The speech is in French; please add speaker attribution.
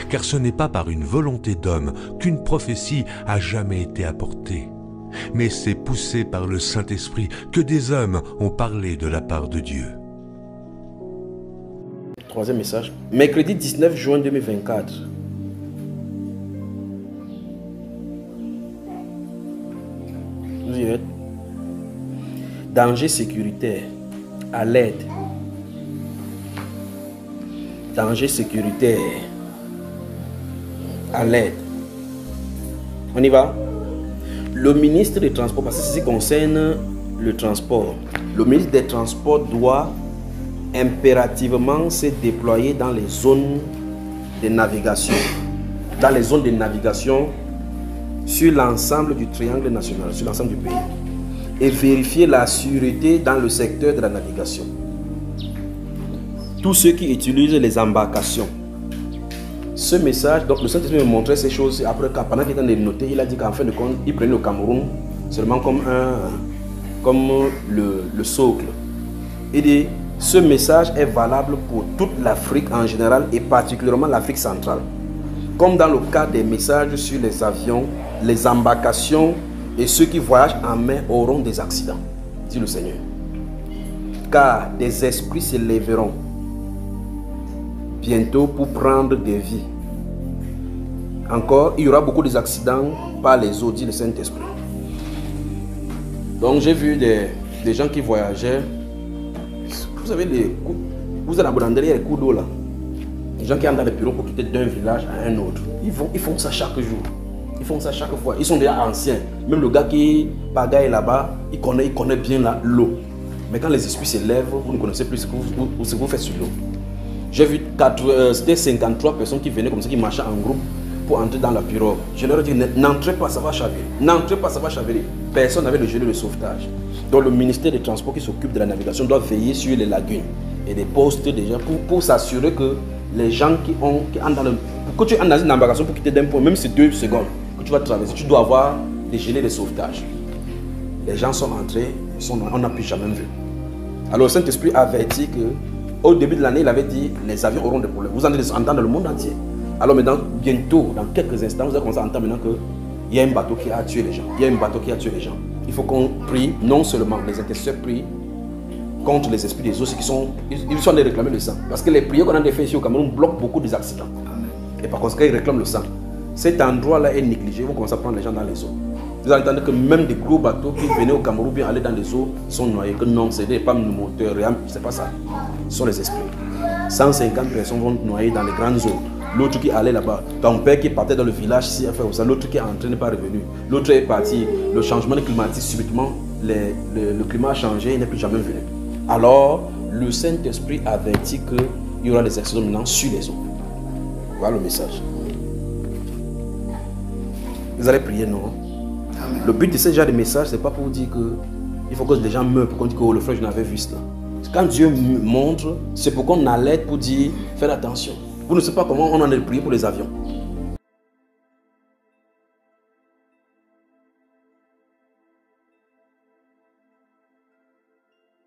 Speaker 1: car ce n'est pas par une volonté d'homme qu'une prophétie a jamais été apportée, mais c'est poussé par le Saint-Esprit que des hommes ont parlé de la part de Dieu.
Speaker 2: Troisième message. Mercredi 19 juin 2024. Vous y êtes? Danger sécuritaire. À l'aide. Danger sécuritaire. À l'aide. On y va? Le ministre des Transports, parce que ceci concerne le transport. Le ministre des Transports doit impérativement se déployer dans les zones de navigation. Dans les zones de navigation sur l'ensemble du triangle national, sur l'ensemble du pays. Et vérifier la sûreté dans le secteur de la navigation. Tous ceux qui utilisent les embarcations. Ce message, donc le Saint-Esprit me montrait ces choses. Après, pendant qu'il était en train de noter, il a dit qu'en fin de compte, il prenait le Cameroun seulement comme le socle. Il dit, ce message est valable pour toute l'Afrique en général et particulièrement l'Afrique centrale. Comme dans le cas des messages sur les avions, les embarcations et ceux qui voyagent en mer auront des accidents, dit le Seigneur. Car des esprits se lèveront bientôt pour prendre des vies. Encore, il y aura beaucoup d'accidents par les eaux, dit le Saint-Esprit. Donc j'ai vu des gens qui voyageaient. Vous savez, vous allez abandonner les coups d'eau là. Les gens qui entrent dans les bureaux pour quitter d'un village à un autre. Ils font ça chaque jour. Ils font ça chaque fois. Ils sont déjà anciens. Même le gars qui pagaille là-bas, il connaît bien l'eau. Mais quand les esprits se lèvent, vous ne connaissez plus ce que vous faites sur l'eau. J'ai vu c'était 53 personnes qui venaient comme ça, qui marchaient en groupe pour entrer dans la pirogue. Je leur ai dit, n'entrez pas, ça va chavirer. N'entrez pas, ça va chavirer. Personne n'avait le gilet de sauvetage. Donc le ministère des Transports qui s'occupe de la navigation doit veiller sur les lagunes et des postes déjà pour s'assurer que les gens qui entrent dans le... Quand tu entres dans une embarcation pour quitter d'un point, même si c'est 2 secondes que tu vas traverser, tu dois avoir des gilets de sauvetage. Les gens sont entrés, on n'a plus jamais vu. Alors le Saint-Esprit avertit qu'au début de l'année, il avait dit les avions auront des problèmes. Vous allez entendre dans le monde entier. Alors maintenant, bientôt, dans quelques instants, vous allez commencer à entendre maintenant qu'il y a un bateau qui a tué les gens. Il y a un bateau qui a tué les gens. Il faut qu'on prie, non seulement les intercesseurs prient contre les esprits des eaux, ils sont en train de réclamer le sang. Parce que les prières qu'on a fait ici au Cameroun bloquent beaucoup des accidents. Et par conséquent, ils réclament le sang. Cet endroit-là est négligé, vous commencez à prendre les gens dans les eaux. Vous allez entendre que même des gros bateaux qui venaient au Cameroun bien aller dans les eaux sont noyés. Que non, ce n'est pas le moteur, c'est pas ça. Ce sont les esprits. 150 personnes vont noyer dans les grandes eaux. L'autre qui allait là-bas, ton père qui partait dans le village, si a fait ça, l'autre qui est entré n'est pas revenu. L'autre est parti. Le changement climatique, subitement, le climat a changé, il n'est plus jamais venu. Alors, le Saint-Esprit avertit qu'il y aura des accidents maintenant sur les eaux. Voilà le message. Vous allez prier, non? Amen. Le but de ce genre de message, ce n'est pas pour vous dire qu'il faut que les gens meurent, pour qu'on dise que le frère, je n'avais vu cela. Quand Dieu montre, c'est pour qu'on alerte pour dire, faites attention. Vous ne savez pas comment on en a prié pour les avions.